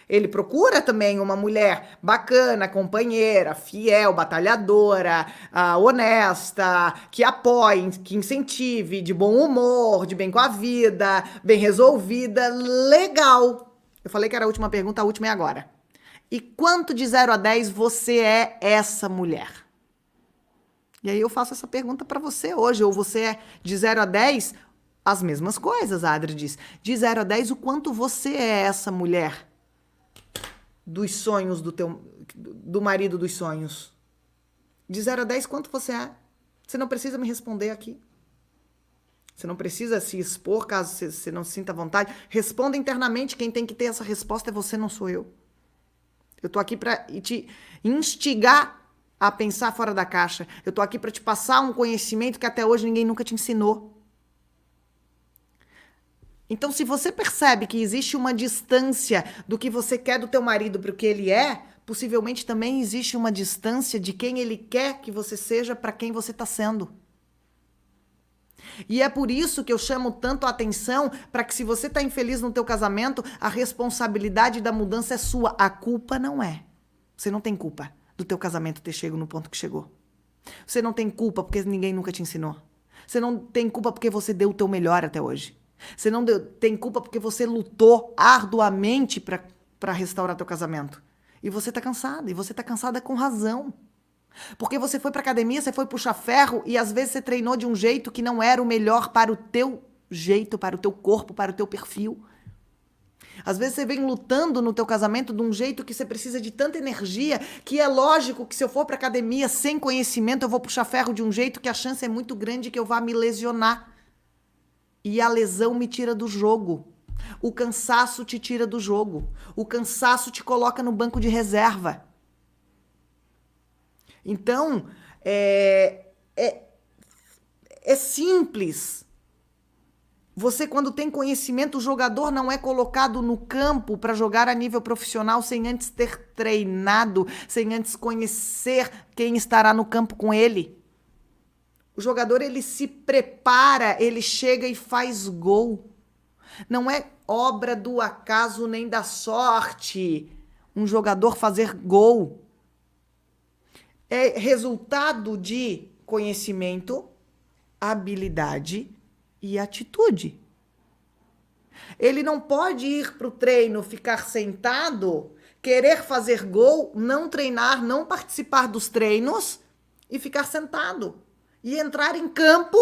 Ele procura também uma mulher bacana, companheira, fiel, batalhadora, honesta, que apoie, que incentive, de bom humor, de bem com a vida, bem resolvida, legal. Eu falei que era a última pergunta, a última é agora. E quanto de 0 a 10 você é essa mulher? E aí eu faço essa pergunta para você hoje, ou você é de 0 a 10, as mesmas coisas, a Adri diz. De 0 a 10, o quanto você é essa mulher? Dos sonhos do marido dos sonhos. De 0 a 10, quanto você é? Você não precisa me responder aqui. Você não precisa se expor caso você não se sinta à vontade. Responda internamente, quem tem que ter essa resposta é você, não sou eu. Eu tô aqui para te instigar a pensar fora da caixa. Eu tô aqui para te passar um conhecimento que até hoje ninguém nunca te ensinou. Então, se você percebe que existe uma distância do que você quer do teu marido para o que ele é, possivelmente também existe uma distância de quem ele quer que você seja para quem você está sendo. E é por isso que eu chamo tanto a atenção para que se você está infeliz no teu casamento, a responsabilidade da mudança é sua. A culpa não é. Você não tem culpa do teu casamento ter chegado no ponto que chegou. Você não tem culpa porque ninguém nunca te ensinou. Você não tem culpa porque você deu o teu melhor até hoje. Você não tem culpa porque você lutou arduamente para restaurar teu casamento. E você tá cansada. E você tá cansada com razão. Porque você foi pra academia, você foi puxar ferro e às vezes você treinou de um jeito que não era o melhor para o teu jeito, para o teu corpo, para o teu perfil. Às vezes você vem lutando no teu casamento de um jeito que você precisa de tanta energia que é lógico que se eu for pra academia sem conhecimento eu vou puxar ferro de um jeito que a chance é muito grande que eu vá me lesionar. E a lesão me tira do jogo. O cansaço te tira do jogo. O cansaço te coloca no banco de reserva. Então, é simples. Você, quando tem conhecimento, o jogador não é colocado no campo para jogar a nível profissional sem antes ter treinado, sem antes conhecer quem estará no campo com ele. O jogador, ele se prepara, ele chega e faz gol. Não é obra do acaso nem da sorte um jogador fazer gol. É resultado de conhecimento, habilidade e atitude. Ele não pode ir para o treino, ficar sentado, querer fazer gol, não treinar, não participar dos treinos e ficar sentado. E entrar em campo,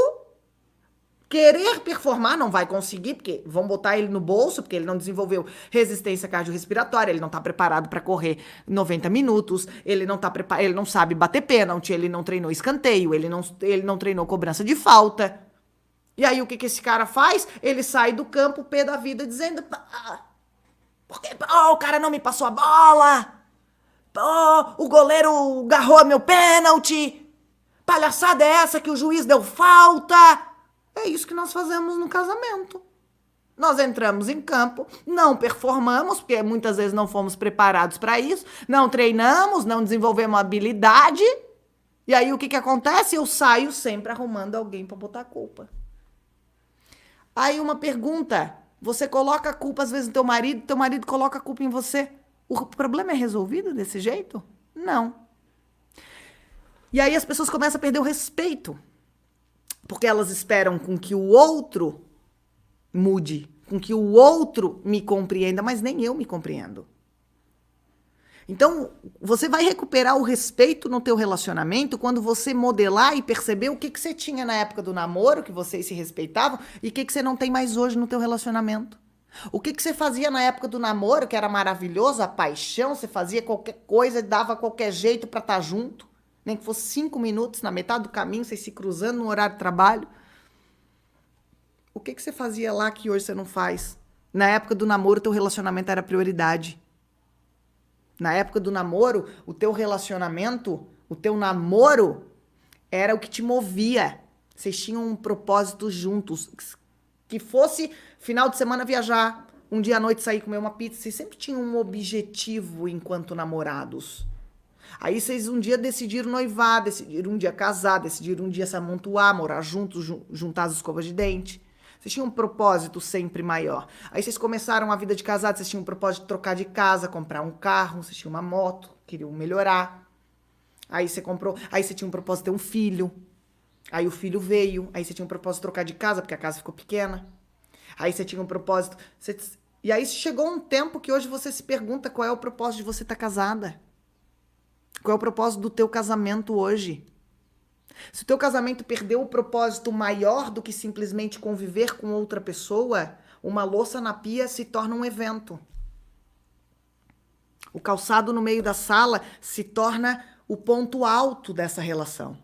querer performar, não vai conseguir, porque vão botar ele no bolso, porque ele não desenvolveu resistência cardiorrespiratória, ele não está preparado para correr 90 minutos, ele não tá preparado, ele não sabe bater pênalti, ele não treinou escanteio, ele não treinou cobrança de falta. E aí o que esse cara faz? Ele sai do campo, pé da vida, dizendo: porque o cara não me passou a bola, o goleiro agarrou meu pênalti. Palhaçada é essa que o juiz deu falta? É isso que nós fazemos no casamento. Nós entramos em campo, não performamos, porque muitas vezes não fomos preparados para isso, não treinamos, não desenvolvemos habilidade. E aí o que acontece? Eu saio sempre arrumando alguém para botar a culpa. Aí uma pergunta, você coloca a culpa às vezes no teu marido coloca a culpa em você. O problema é resolvido desse jeito? Não. E aí as pessoas começam a perder o respeito, porque elas esperam com que o outro mude, com que o outro me compreenda, mas nem eu me compreendo. Então, você vai recuperar o respeito no teu relacionamento quando você modelar e perceber o que você tinha na época do namoro, que vocês se respeitavam, e o que você não tem mais hoje no teu relacionamento. O que você fazia na época do namoro, que era maravilhoso, a paixão, você fazia qualquer coisa, dava qualquer jeito para estar junto. Nem que fosse 5 minutos, na metade do caminho, vocês se cruzando no horário de trabalho. O que você fazia lá que hoje você não faz? Na época do namoro, teu relacionamento era prioridade. Na época do namoro, o teu relacionamento, o teu namoro era o que te movia. Vocês tinham um propósito juntos. Que fosse final de semana viajar, um dia à noite sair comer uma pizza. Vocês sempre tinham um objetivo enquanto namorados. Aí vocês um dia decidiram noivar, decidiram um dia casar, decidiram um dia se amontoar, morar juntos, juntar as escovas de dente. Vocês tinham um propósito sempre maior. Aí vocês começaram a vida de casado, vocês tinham um propósito de trocar de casa, comprar um carro, vocês tinham uma moto, queriam melhorar. Aí você comprou, aí você tinha um propósito de ter um filho. Aí o filho veio, aí você tinha um propósito de trocar de casa, porque a casa ficou pequena. Aí você tinha um propósito... E aí chegou um tempo que hoje você se pergunta qual é o propósito de você estar casada. Qual é o propósito do teu casamento hoje? Se o teu casamento perdeu o propósito maior do que simplesmente conviver com outra pessoa, uma louça na pia se torna um evento. O calçado no meio da sala se torna o ponto alto dessa relação.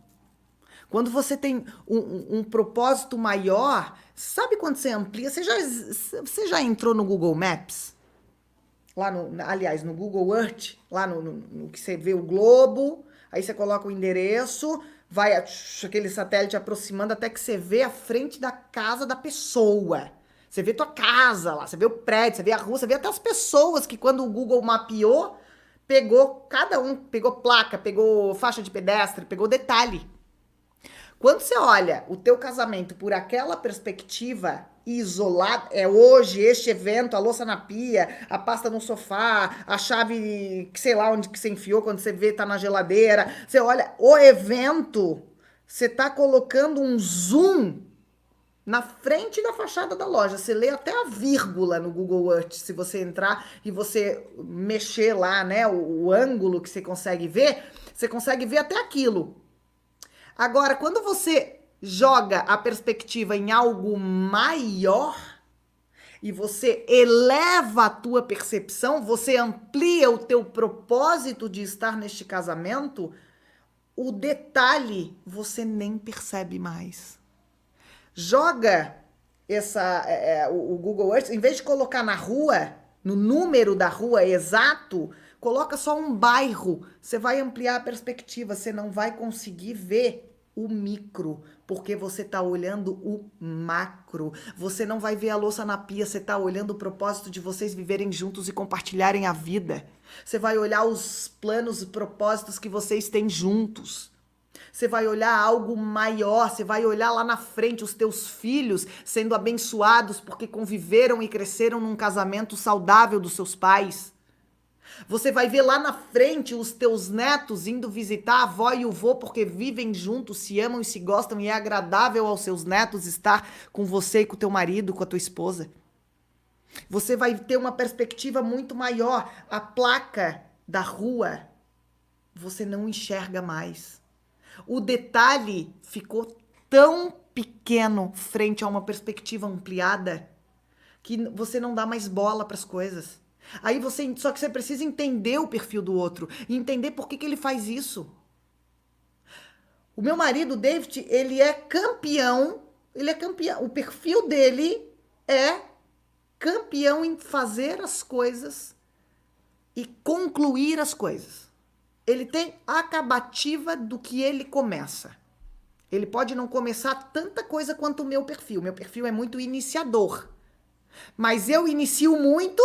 Quando você tem um propósito maior, sabe quando você amplia? Você já entrou no Google Maps? Lá aliás, no Google Earth, lá no que você vê o globo, aí você coloca o endereço, vai aquele satélite aproximando até que você vê a frente da casa da pessoa. Você vê tua casa lá, você vê o prédio, você vê a rua, você vê até as pessoas que quando o Google mapeou, pegou cada um, pegou placa, pegou faixa de pedestre, pegou detalhe. Quando você olha o teu casamento por aquela perspectiva isolada, é hoje este evento, a louça na pia, a pasta no sofá, a chave, sei lá onde que você enfiou quando você vê tá na geladeira. Você olha o evento, você tá colocando um zoom na frente da fachada da loja. Você lê até a vírgula no Google Earth, se você entrar e você mexer lá, né, o ângulo que você consegue ver até aquilo. Agora, quando você joga a perspectiva em algo maior e você eleva a tua percepção, você amplia o teu propósito de estar neste casamento, o detalhe você nem percebe mais. Joga o Google Earth, em vez de colocar na rua, no número da rua exato, coloca só um bairro. Você vai ampliar a perspectiva, você não vai conseguir ver o micro, porque você está olhando o macro. Você não vai ver a louça na pia, você está olhando o propósito de vocês viverem juntos e compartilharem a vida. Você vai olhar os planos e propósitos que vocês têm juntos. Você vai olhar algo maior, você vai olhar lá na frente os teus filhos sendo abençoados porque conviveram e cresceram num casamento saudável dos seus pais. Você vai ver lá na frente os teus netos indo visitar a avó e o vô porque vivem juntos, se amam e se gostam e é agradável aos seus netos estar com você e com o teu marido, com a tua esposa. Você vai ter uma perspectiva muito maior. A placa da rua, você não enxerga mais. O detalhe ficou tão pequeno frente a uma perspectiva ampliada que você não dá mais bola para as coisas. Aí só que você precisa entender o perfil do outro e entender por que ele faz isso. O meu marido, o David, ele é campeão, o perfil dele é campeão em fazer as coisas e concluir as coisas. Ele tem a acabativa do que ele começa. Ele pode não começar tanta coisa quanto o meu perfil. Meu perfil é muito iniciador. Mas eu inicio muito,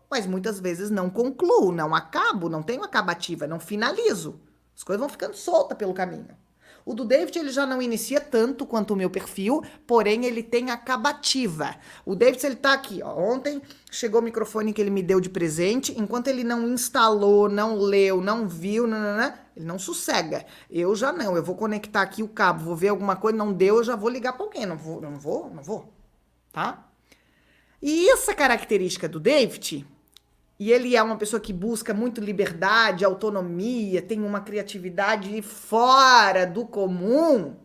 mas muitas vezes não concluo, não acabo, não tenho acabativa, não finalizo. As coisas vão ficando soltas pelo caminho. O do David, ele já não inicia tanto quanto o meu perfil, porém ele tem acabativa. O David, ele tá aqui, ó. Ontem chegou o microfone que ele me deu de presente, enquanto ele não instalou, não leu, não viu, ele não sossega. Eu já não, eu vou conectar aqui o cabo, vou ver alguma coisa, não deu, eu já vou ligar pra alguém, não vou, tá? E essa característica do David, e ele é uma pessoa que busca muito liberdade, autonomia, tem uma criatividade fora do comum,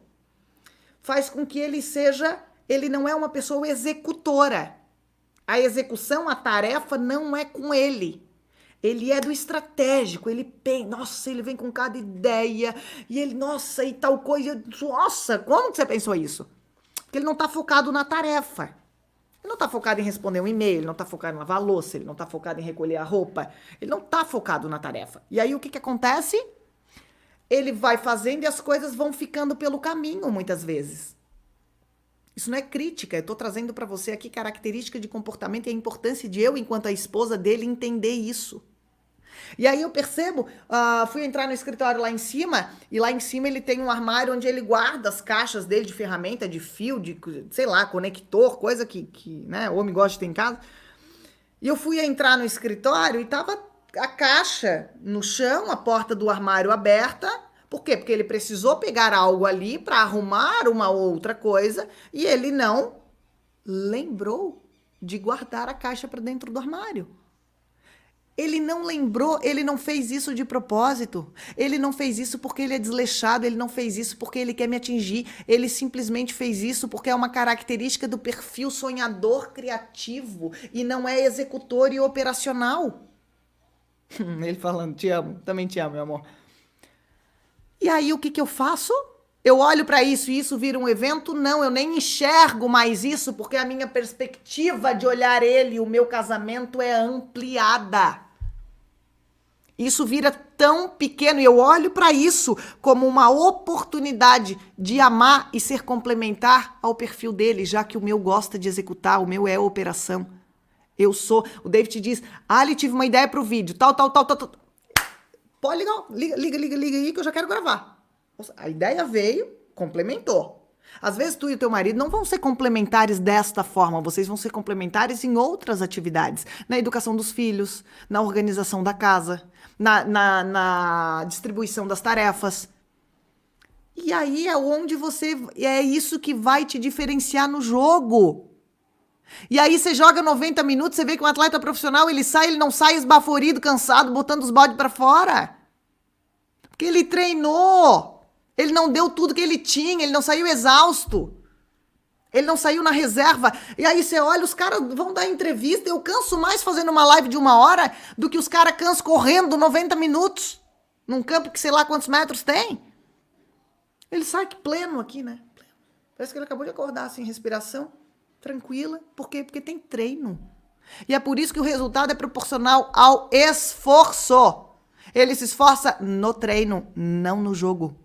faz com que ele não é uma pessoa executora. A execução, a tarefa não é com ele. Ele é do estratégico, ele vem com cada ideia, e ele, e tal coisa, como que você pensou isso? Porque ele não tá focado na tarefa. Ele não está focado em responder um e-mail, ele não está focado em lavar a louça, ele não está focado em recolher a roupa, ele não está focado na tarefa. E aí o que acontece? Ele vai fazendo e as coisas vão ficando pelo caminho muitas vezes. Isso não é crítica, eu estou trazendo para você aqui característica de comportamento e a importância de eu, enquanto a esposa dele, entender isso. E aí eu percebo, fui entrar no escritório lá em cima, e lá em cima ele tem um armário onde ele guarda as caixas dele de ferramenta, de fio, de, sei lá, conector, coisa que né, o homem gosta de ter em casa. E eu fui entrar no escritório e tava a caixa no chão, a porta do armário aberta. Por quê? Porque ele precisou pegar algo ali para arrumar uma outra coisa e ele não lembrou de guardar a caixa para dentro do armário. Ele não lembrou, ele não fez isso de propósito. Ele não fez isso porque ele é desleixado, ele não fez isso porque ele quer me atingir. Ele simplesmente fez isso porque é uma característica do perfil sonhador criativo e não é executor e operacional. Ele falando, te amo, também te amo, meu amor. E aí o que eu faço? Eu olho para isso e isso vira um evento? Não, eu nem enxergo mais isso porque a minha perspectiva de olhar ele, o meu casamento é ampliada. Isso vira tão pequeno, e eu olho para isso como uma oportunidade de amar e ser complementar ao perfil dele, já que o meu gosta de executar, o meu é operação. O David diz, Ali, tive uma ideia pro vídeo, tal. Pode liga aí que eu já quero gravar. A ideia veio, complementou. Às vezes tu e o teu marido não vão ser complementares desta forma, vocês vão ser complementares em outras atividades, na educação dos filhos, na organização da casa, na distribuição das tarefas. E aí é isso que vai te diferenciar no jogo. E aí você joga 90 minutos, você vê que um atleta profissional, ele não sai esbaforido, cansado, botando os baldes pra fora. Porque ele treinou. Ele não deu tudo que ele tinha, ele não saiu exausto. Ele não saiu na reserva. E aí você olha, os caras vão dar entrevista, eu canso mais fazendo uma live de 1 hora do que os caras cansam correndo 90 minutos. Num campo que sei lá quantos metros tem. Ele sai pleno aqui, né? Parece que ele acabou de acordar, assim, respiração tranquila. Por quê? Porque tem treino. E é por isso que o resultado é proporcional ao esforço. Ele se esforça no treino, não no jogo.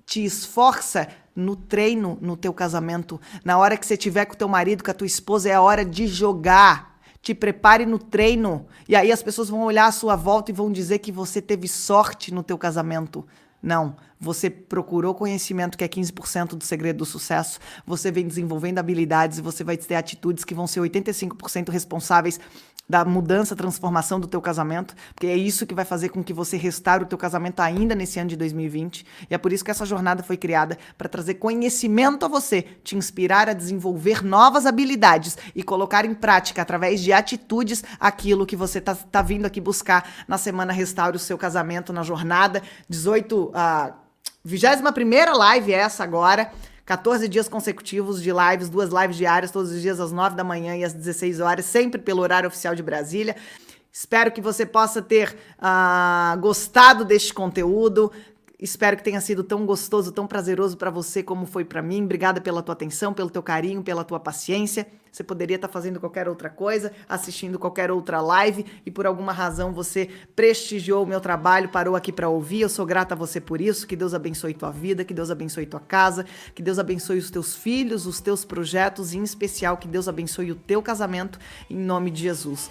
Te esforça no treino, no teu casamento. Na hora que você estiver com o teu marido, com a tua esposa, é a hora de jogar. Te prepare no treino. E aí as pessoas vão olhar à sua volta e vão dizer que você teve sorte no teu casamento. Não, você procurou conhecimento, que é 15% do segredo do sucesso. Você vem desenvolvendo habilidades e você vai ter atitudes que vão ser 85% responsáveis da mudança, transformação do teu casamento, porque é isso que vai fazer com que você restaure o teu casamento ainda nesse ano de 2020. E é por isso que essa jornada foi criada, para trazer conhecimento a você, te inspirar a desenvolver novas habilidades e colocar em prática, através de atitudes, aquilo que você tá vindo aqui buscar na semana Restaure o Seu Casamento, na jornada 21ª live essa agora. 14 dias consecutivos de lives, 2 lives diárias, todos os dias às 9 da manhã e às 16 horas, sempre pelo horário oficial de Brasília. Espero que você possa ter gostado deste conteúdo. Espero que tenha sido tão gostoso, tão prazeroso para você como foi para mim. Obrigada pela tua atenção, pelo teu carinho, pela tua paciência. Você poderia estar fazendo qualquer outra coisa, assistindo qualquer outra live e por alguma razão você prestigiou o meu trabalho, parou aqui para ouvir. Eu sou grata a você por isso. Que Deus abençoe tua vida, que Deus abençoe tua casa, que Deus abençoe os teus filhos, os teus projetos e, em especial, que Deus abençoe o teu casamento, em nome de Jesus.